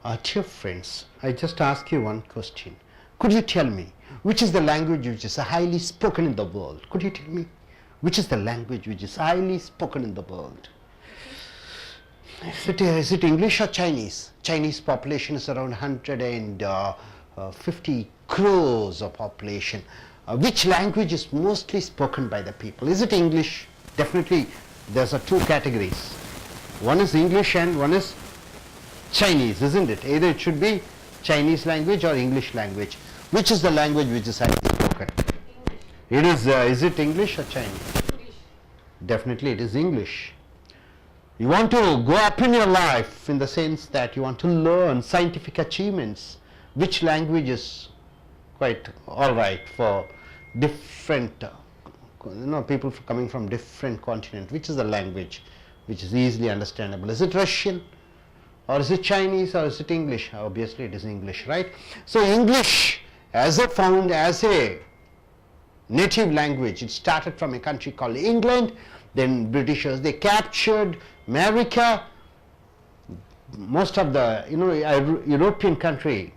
Dear friends, I just ask you one question. Could you tell me which is the language which is highly spoken in the world? Could you tell me which is the language which is highly spoken in the world? Is it English or Chinese? Chinese population is around 150 crores of population. Which language is mostly spoken by the people? Is it English? Definitely there's two categories. One is English and one is Chinese, isn't it? Either it should be Chinese language or English language. Which is the language which is highly spoken? English. Is it English or Chinese? English. Definitely it is English. You want to go up in your life in the sense that you want to learn scientific achievements. Which language is quite alright for different people coming from different continents? Which is the language which is easily understandable? Is it Russian? Or is it Chinese or is it English? Obviously it is English, right? So English as found as a native language, it started from a country called England. Then Britishers, they captured America. Most of the European country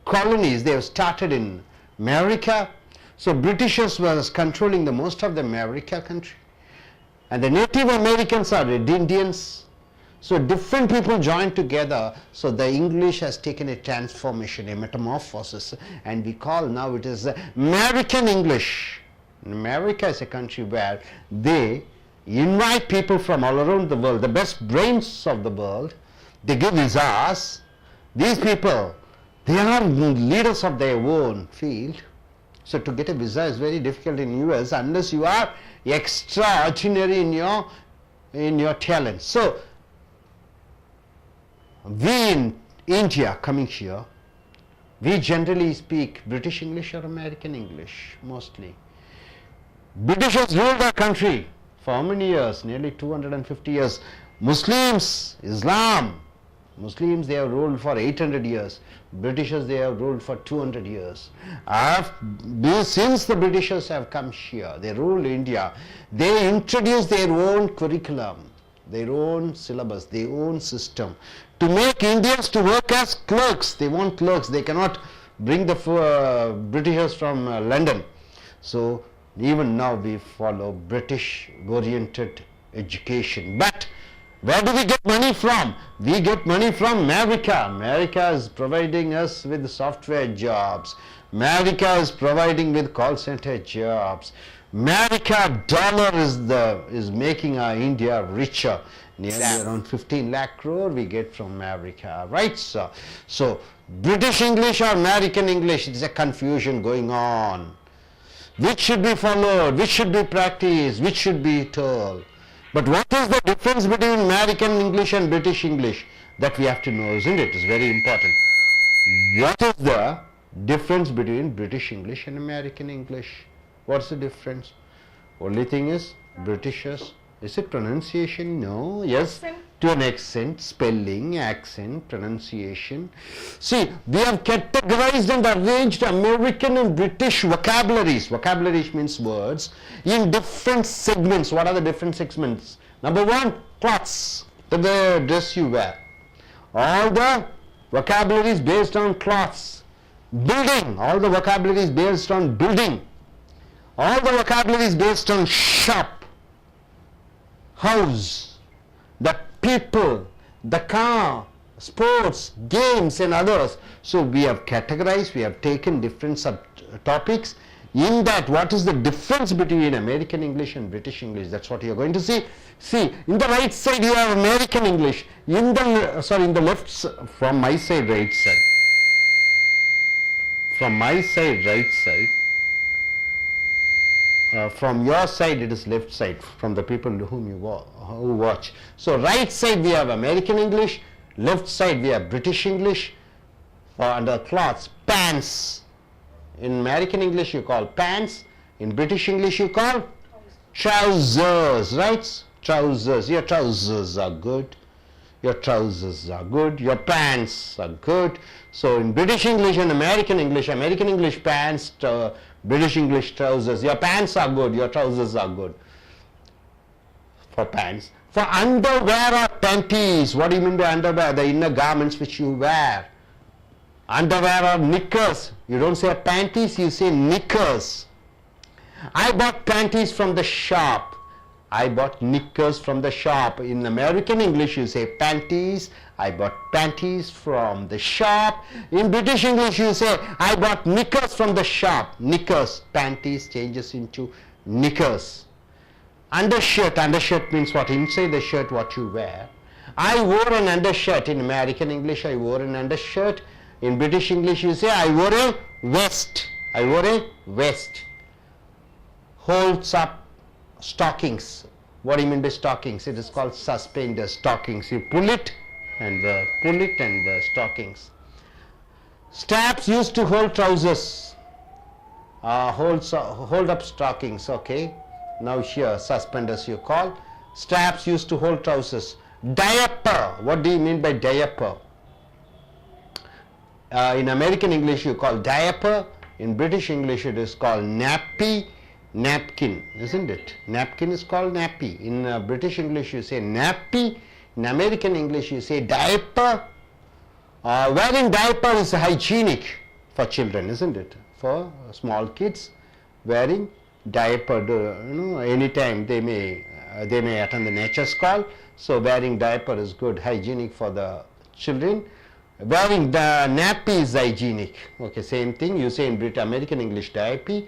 colonies, they have started in America. So Britishers was controlling the most of the America country. And the Native Americans are Red Indians. So different people joined together, so the English has taken a transformation, a metamorphosis, and we call now it is American English. America is a country where they invite people from all around the world, the best brains of the world. They give visas. These people, they are leaders of their own field. So to get a visa is very difficult in US unless you are extraordinary in your talent. So we in India coming here, we generally speak British English or American English mostly. Britishers ruled our country for how many years? Nearly 250 years. Muslims, Islam, Muslims, they have ruled for 800 years. Britishers, they have ruled for 200 years. Since the Britishers have come here, they ruled India, they introduced their own curriculum, their own syllabus, their own system to make Indians to work as clerks. They want clerks. They cannot bring the Britishers from London. So even now we follow British oriented education. But where do we get money from? We get money from America. America is providing us with software jobs. America is providing with call center jobs. America dollar is making our India richer. Nearly around 15 lakh crore we get from America, right? So British English or American English, it is a confusion going on. Which should be followed, which should be practiced, which should be told. But what is the difference between American English and British English? That we have to know, isn't it? It's very important. What is the difference between British English and American English? What's the difference? Only thing is, Britishers, is it pronunciation? No. Yes, accent. To an extent, spelling, accent, pronunciation. See, we have categorized and arranged American and British vocabularies. Vocabularies means words in different segments. What are the different segments? Number one, clothes, the dress you wear. All the vocabularies based on clothes. Building, all the vocabularies based on building. All the vocabularies based on shop, house, the people, the car, sports, games and others. So we have categorized, we have taken different subtopics. In that, what is the difference between American English and British English? That's what you are going to see. See, in the right side you have American English. In the left, from my side, right side. From my side, right side. From your side it is left side, from the people whom you who watch. So right side we have American English, left side we have British English. Under clothes, pants. In American English you call pants, in British English you call trousers, right? Trousers. Your trousers are good. Your trousers are good. Your pants are good. So in British English and American English pants, British English trousers. Your pants are good, your trousers are good. For pants. For underwear or panties. What do you mean by underwear? The inner garments which you wear. Underwear or knickers. You don't say panties, you say knickers. I bought panties from the shop. I bought knickers from the shop. In American English you say panties. I bought panties from the shop. In British English you say I bought knickers from the shop. Knickers, panties changes into knickers. Undershirt, undershirt means what? Inside the shirt what you wear. I wore an undershirt. In American English I wore an undershirt. In British English you say I wore a vest. I wore a vest. Holds up stockings. What do you mean by stockings? It is called suspender stockings. You pull it and wear stockings. Straps used to hold trousers. Hold up stockings, okay. Now here suspenders you call. Straps used to hold trousers. Diaper. What do you mean by diaper? In American English you call diaper. In British English it is called nappy, napkin, isn't it? Napkin is called nappy. In British English you say nappy. In American English you say diaper. Wearing diaper is hygienic for children, isn't it? For small kids, wearing diaper, anytime they may attend the nature's call. So wearing diaper is good, hygienic for the children. Wearing the nappy is hygienic. Okay, same thing. You say in American English diaper.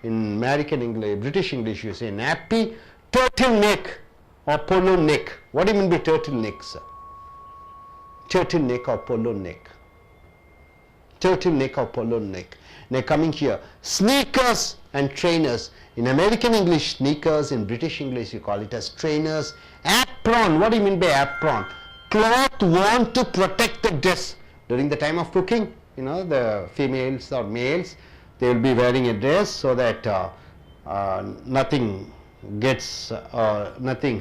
In British English you say nappy. Turtleneck or polo neck. What do you mean by turtleneck, sir? Turtleneck or polo neck. Turtleneck or polo neck. Now coming here, sneakers and trainers. In American English sneakers, in British English you call it as trainers. Apron. What do you mean by apron? Cloth worn to protect the dress. During the time of cooking, the females or males, they will be wearing a dress so that nothing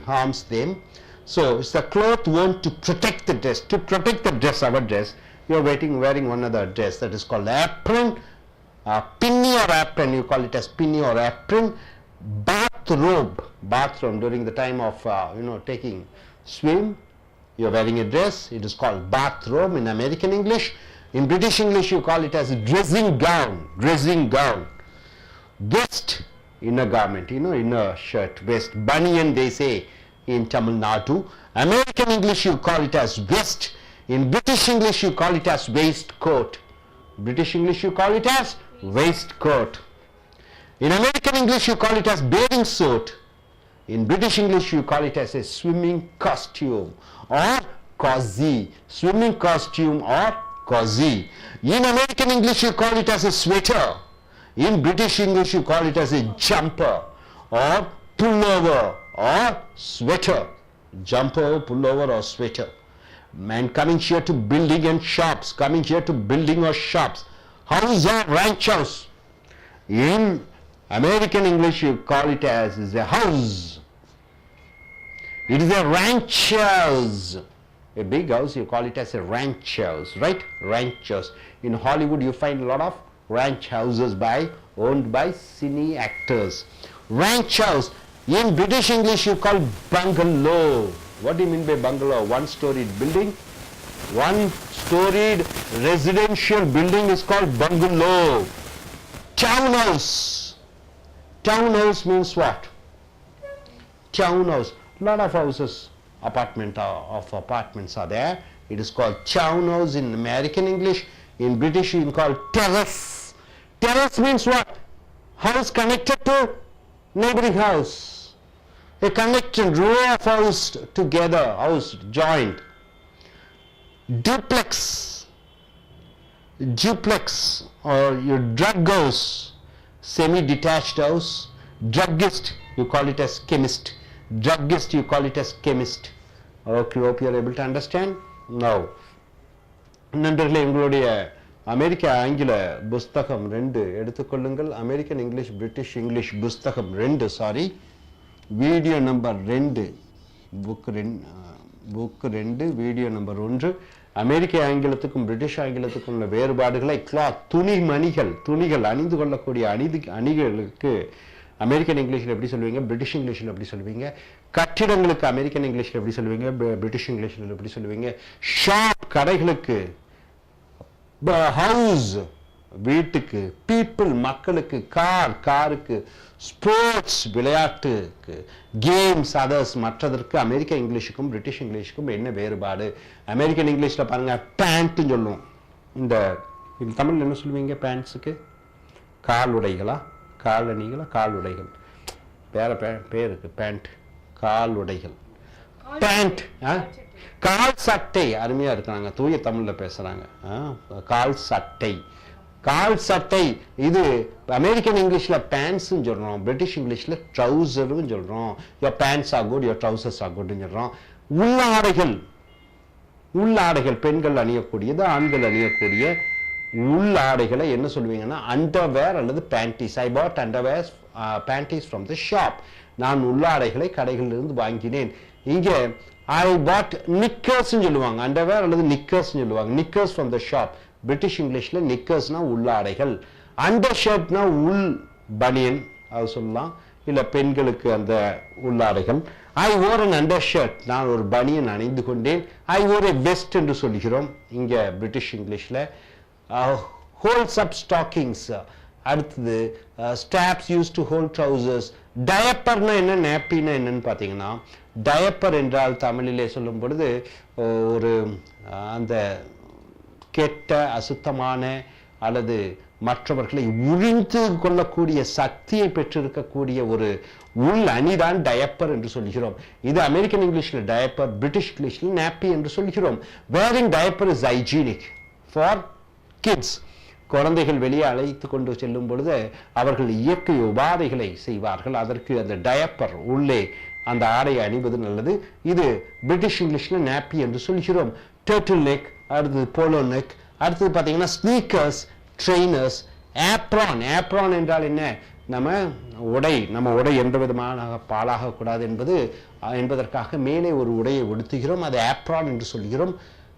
harms them. So it's the cloth worn to protect the dress. To protect the dress, our dress, you are wearing one other dress, that is called apron. Pinny or apron, you call it as pinny or apron. Bathrobe. During the time of taking swim, you are wearing a dress, it is called bathrobe in American English. In British English you call it as dressing gown. Vest, inner garment, inner shirt, vest. Banyan they say in Tamil Nadu. American English you call it as vest. In British English you call it as waistcoat. British English you call it as waistcoat. In American English you call it as bathing suit. In British English you call it as a swimming costume or cozy. Swimming costume or cozy. In American English you call it as a sweater. In British English you call it as a jumper or pullover or sweater. Jumper, pullover or sweater. Man coming here to building and shops. Coming here to building or shops. House or ranch house. In American English you call it as a house. It is a ranch house. A big house you call it as a ranch house, right? Ranch house. In Hollywood you find a lot of ranch houses owned by cine actors. Ranch house. In British English you call bungalow. What do you mean by bungalow? One-storied building. One-storied residential building is called bungalow. Townhouse. Townhouse means what? Townhouse. Lot of houses, apartments are there. It is called townhouse in American English. In British you can call terrace. Terrace means what? House connected to neighboring house. A connected row of house together, house joined. Duplex. Duplex or your drug house. Semi-detached house. Druggist, you call it as chemist. Druggist, you call it as chemist. Okay, hope you are able to understand. Now, நண்பர்களே, உங்களுடைய அமெரிக்க ஆங்கில புஸ்தகம் 2 எடுத்துக்கொள்ளுங்கள். American English, British English புஸ்தகம் 2, sorry, video number 2, book 2, video number 1. அமெரிக்க ஆங்கிலத்துக்கும் British ஆங்கிலத்துக்கும் உள்ள வேறுபாடுகளை துணிகள் அணிந்து கொள்ளக்கூடிய அணிகளுக்கு அமெரிக்கன் இங்கிலீஷில் எப்படி சொல்லுவீங்க, பிரிட்டிஷ் இங்கிலீஷில் எப்படி சொல்லுவீங்க. கட்டிடங்களுக்கு அமெரிக்கன் இங்கிலீஷில் எப்படி சொல்லுவீங்க, பிரிட்டிஷ் இங்கிலீஷில் எப்படி சொல்லுவீங்க. ஷாப் கடைகளுக்கு, ஹவுஸ் வீட்டுக்கு, பீப்புள் மக்களுக்கு, காருக்கு, ஸ்போர்ட்ஸ் விளையாட்டுக்கு, கேம்ஸ் அதர்ஸ் மற்றதற்கு அமெரிக்க இங்கிலீஷுக்கும் பிரிட்டிஷ் இங்கிலீஷுக்கும் என்ன வேறுபாடு. அமெரிக்கன் இங்கிலீஷில் பாருங்க பேண்ட்னு சொல்லுவோம். இந்த தமிழில் என்ன சொல்லுவீங்க பேண்ட்ஸுக்கு, காலுடைகளா, காலணிகளா, காலுடைகள், வேற பேருக்கு பேண்ட், காலுடைகள், பேண்ட், கால் சட்டை. அருமையா இருக்கிறாங்க, தூய தமிழ்ல பேசுறாங்க. கால் சட்டை, கால் சட்டை. இது அமெரிக்கன் இங்கிலீஷ்ல பேண்ட்ஸ் சொல்றோம், பிரிட்டிஷ் இங்கிலீஷ்ல ட்ரௌசர்னு சொல்றோம். Your pants are good, your trousers are குட்னு சொல்றோம். உள்ளாடைகள், உள்ளாடைகள் பெண்கள் அணியக்கூடியது, ஆண்கள் அணியக்கூடிய உள்ளாடைகளை என்ன சொல்லுவீங்கன்னா அண்டர்வேர் அல்லது panties. I bought underwear panties from the shop. நான் உள்ளாடைகளை கடைகளிலிருந்து வாங்கினேன். இங்க ஐ பாட் நிக்கர்ஸ் சொல்லுவாங்க, அண்டர்வேர் அல்லது நிக்கர்ஸ் சொல்லுவாங்க. நிக்கர்ஸ் ஃப்ரம் தி ஷாப். பிரிட்டிஷ் இங்கிலீஷ்ல நிக்கர்ஸ்னா உள்ளாடைகள், அண்டர் ஷர்ட்னா உள் பனியன் அது சொல்லலாம், இல்ல பெண்களுக்கு அந்த உள்ளாடைகள். ஐ ஓர் அன் அண்டர் ஷர்ட், நான் ஒரு பனியன் அணிந்து கொண்டேன். ஐ ஓர் எ வெஸ்ட் என்று சொல்கிறோம் இங்க பிரிட்டிஷ் இங்கிலீஷ்ல. Holds up stockings. அடுத்தது straps use to hold trousers. டயப்பர்னா என்ன, நேப்பினா என்னன்னு பார்த்தீங்கன்னா, டயப்பர் என்றால் தமிழிலே சொல்லும் பொழுது ஒரு அந்த கெட்ட அசுத்தமான அல்லது மற்றவர்களை உறிந்து கொள்ளக்கூடிய சக்தியை பெற்றிருக்கக்கூடிய ஒரு உள் அணிதான் டயப்பர் என்று சொல்கிறோம். இது அமெரிக்கன் இங்கிலீஷ்ல டயப்பர், பிரிட்டிஷ் இங்கிலீஷ்ல நாப்பி என்று சொல்கிறோம். Wearing diaper is hygienic for kids. குழந்தைகள் வெளியே அழைத்து கொண்டு செல்லும் பொழுது அவர்கள் இயற்கை உபாதைகளை செய்வார்கள், அதற்கு அந்த டயப்பர் உள்ளே அந்த ஆடையை அணிவது நல்லது. இது பிரிட்டிஷ் இங்கிலீஷ்ல நாப்பி என்று சொல்கிறோம். டர்ட்டில் நெக், அடுத்தது போலோ நெக், அடுத்தது பார்த்தீங்கன்னா ஸ்னீக்கர்ஸ், ட்ரெயினர்ஸ், ஆப்ரான். ஆப்ரான் என்றால் என்ன, நம்ம உடை எந்த விதமான பாழாகக்கூடாது என்பதற்காக மேலே ஒரு உடையை உடுத்துகிறோம், அது ஆப்ரான் என்று சொல்கிறோம்.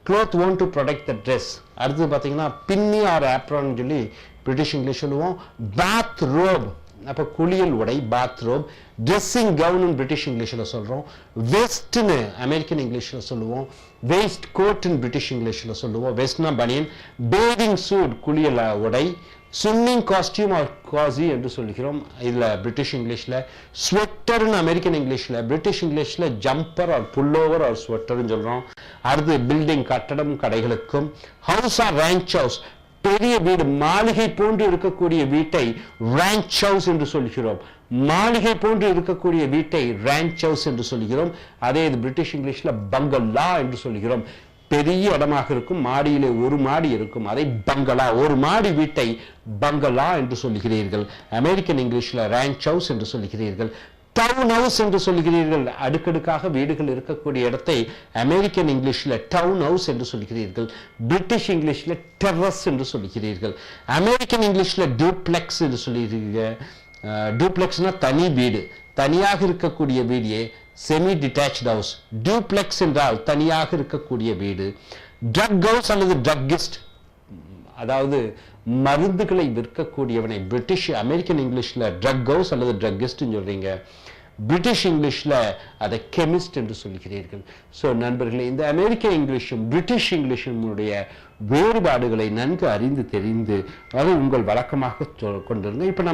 cloth want to protect the dress. அடுத்து பார்த்தீங்கன்னா பின்னி ஆர் ஆப்ரான் சொல்லி பிரிட்டிஷ் இங்கிலீஷ் சொல்லுவோம். பாத் ரோப், அப்போ குளியல் உடை, பாத் ரோப். ட்ரெஸ்ஸிங் கவுன் பிரிட்டிஷ் இங்கிலீஷில் சொல்கிறோம். வெஸ்ட்னு அமெரிக்கன் இங்கிலீஷில் சொல்லுவோம். வெஸ்ட் கோட்னு பிரிட்டிஷ் இங்கிலீஷில் சொல்லுவோம். வெஸ்ட்னா பனியன். பேதிங் சூட் குளியல் உடை. ஸ்விம்மிங் காஸ்டியூம் ஆர் காசி என்று சொல்கிறோம் இதில் பிரிட்டிஷ் இங்கிலீஷில். ஸ்வெட்டர்னு அமெரிக்கன் இங்கிலீஷில், பிரிட்டிஷ் இங்கிலீஷில் ஜம்பர் ஆர் புல்லோவர் ஆர் ஸ்வெட்டர்னு சொல்கிறோம். அடுத்து பில்டிங் கட்டடம் கடைகளுக்கும். ஹவுஸ் ஆர் ரேஞ்ச் ஹவுஸ், பெரிய வீடு மாளிகை போன்று இருக்கக்கூடிய வீட்டை ரேஞ்ச் ஹவுஸ் என்று சொல்கிறோம். மாளிகை போன்று இருக்கக்கூடிய வீட்டை ரேஞ்ச் ஹவுஸ் என்று சொல்கிறோம். அதே இது பிரிட்டிஷ் இங்கிலீஷ்ல பங்களா என்று சொல்கிறோம். பெரிய இடமாக இருக்கும், மாடியிலே ஒரு மாடி இருக்கும், அதை பங்களா, ஒரு மாடி வீட்டை பங்களா என்று சொல்கிறீர்கள். அமெரிக்கன் இங்கிலீஷ்ல ரேஞ்ச் ஹவுஸ் என்று சொல்கிறீர்கள். டவுன் ஹவுஸ் என்று சொல்கிறீர்கள், அடுக்கடுக்காக வீடுகள் இருக்கக்கூடிய இடத்தை அமெரிக்கன் இங்கிலீஷ்ல டவுன் ஹவுஸ் என்று சொல்கிறீர்கள். பிரிட்டிஷ் இங்கிலீஷ்ல டெரஸ் என்று சொல்கிறீர்கள். அமெரிக்கன் இங்கிலீஷ்ல டூப்ளெக்ஸ் என்று சொல்கிறீர்கள். டூப்ளெக்ஸ்னா தனி வீடு, தனியாக இருக்கக்கூடிய வீடியே செமி டிட்டாச்ட் ஹவுஸ். டூப்ளெக்ஸ் என்றால் தனியாக இருக்கக்கூடிய வீடு. ட்ரக் ஹவுஸ் அல்லது ட்ரக்கிஸ்ட், அதாவது மருந்துகளை விற்கக்கூடியவனை அமெரிக்கன் இங்கிலீஷ்ல ட்ரக் ஹவுஸ் அல்லது ட்ரக்கிஸ்ட் சொல்றீங்க. பிரிட்டிஷ் இங்கிலீஷ்ல அதை கெமிஸ்ட் என்று சொல்கிறீர்கள். ஸோ நண்பர்களே, இந்த அமெரிக்க இங்கிலீஷும் பிரிட்டிஷ் இங்கிலீஷுடைய வேறுபாடுகளை நன்கு அறிந்து தெரிந்து அதை உங்கள் வழக்கமாக கொண்டிருங்க. இப்போ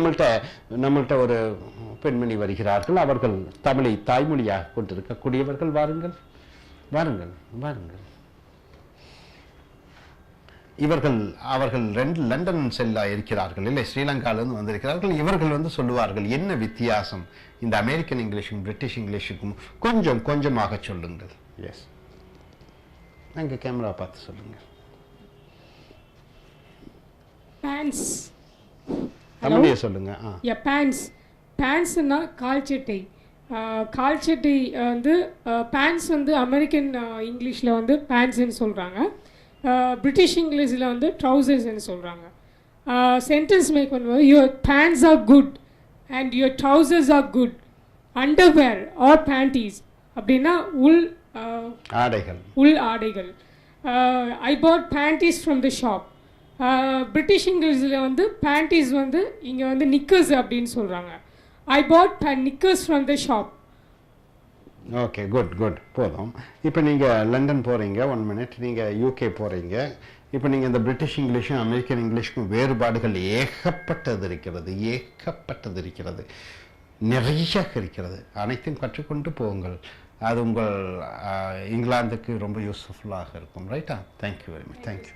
நம்மள்கிட்ட ஒரு பெண்மணி வருகிறார்கள், அவர்கள் தமிழை தாய்மொழியாக கொண்டிருக்கக்கூடியவர்கள். வாருங்கள் வாருங்கள் வாருங்கள். அவர்கள் லண்டன் செல்ல இருக்கிறார்கள், இல்லை ஸ்ரீலங்காவிலிருந்து வந்திருக்கிறார்கள். இவர்கள் சொல்லுவார்கள் என்ன வித்தியாசம் இந்த அமெரிக்கன் இங்கிலீஷும் பிரிட்டிஷ் இங்கிலீஷுக்கும் கொஞ்சமாக சொல்லுங்கள். எஸ், அங்கே கேமரா பார்த்து சொல்லுங்க. பேண்ட்ஸ் தமிழையே சொல்லுங்க. பேண்ட்ஸ்னா கால் சட்டை. கால் சட்டை பேண்ட்ஸ் அமெரிக்கன் இங்கிலீஷில் பேண்ட்ஸ்ன்னு சொல்கிறாங்க. பிரிட்டிஷ் இங்கிலீஷில் ட்ரௌசர்ஸ்ன்னு சொல்கிறாங்க. சென்டென்ஸ் மேக் பண்ணும்போது your pants are good and your trousers are good. Underwear or panties அப்படின்னா உள் ஆடைகள். I bought panties from the shop. British இங்கிலீஷில் பேண்டீஸ் இங்கே நிக்கர்ஸ் அப்படின்னு சொல்கிறாங்க. I bought knickers from the shop. Okay good போதும். இப்போ நீங்கள் லண்டன் போகிறீங்க, 1 மினிட். நீங்கள் யூகே போகிறீங்க. இப்போ நீங்கள் இந்த பிரிட்டிஷ் இங்கிலீஷும் அமெரிக்கன் இங்கிலீஷுக்கும் வேறுபாடுகள் ஏகப்பட்டது இருக்கிறது, நிறைய இருக்கிறது. அனைத்தையும் கற்றுக்கொண்டு போங்கள். அது உங்கள் இங்கிலாந்துக்கு ரொம்ப யூஸ்ஃபுல்லாக இருக்கும். ரைட்டா? Thank you very much. தேங்க்யூ.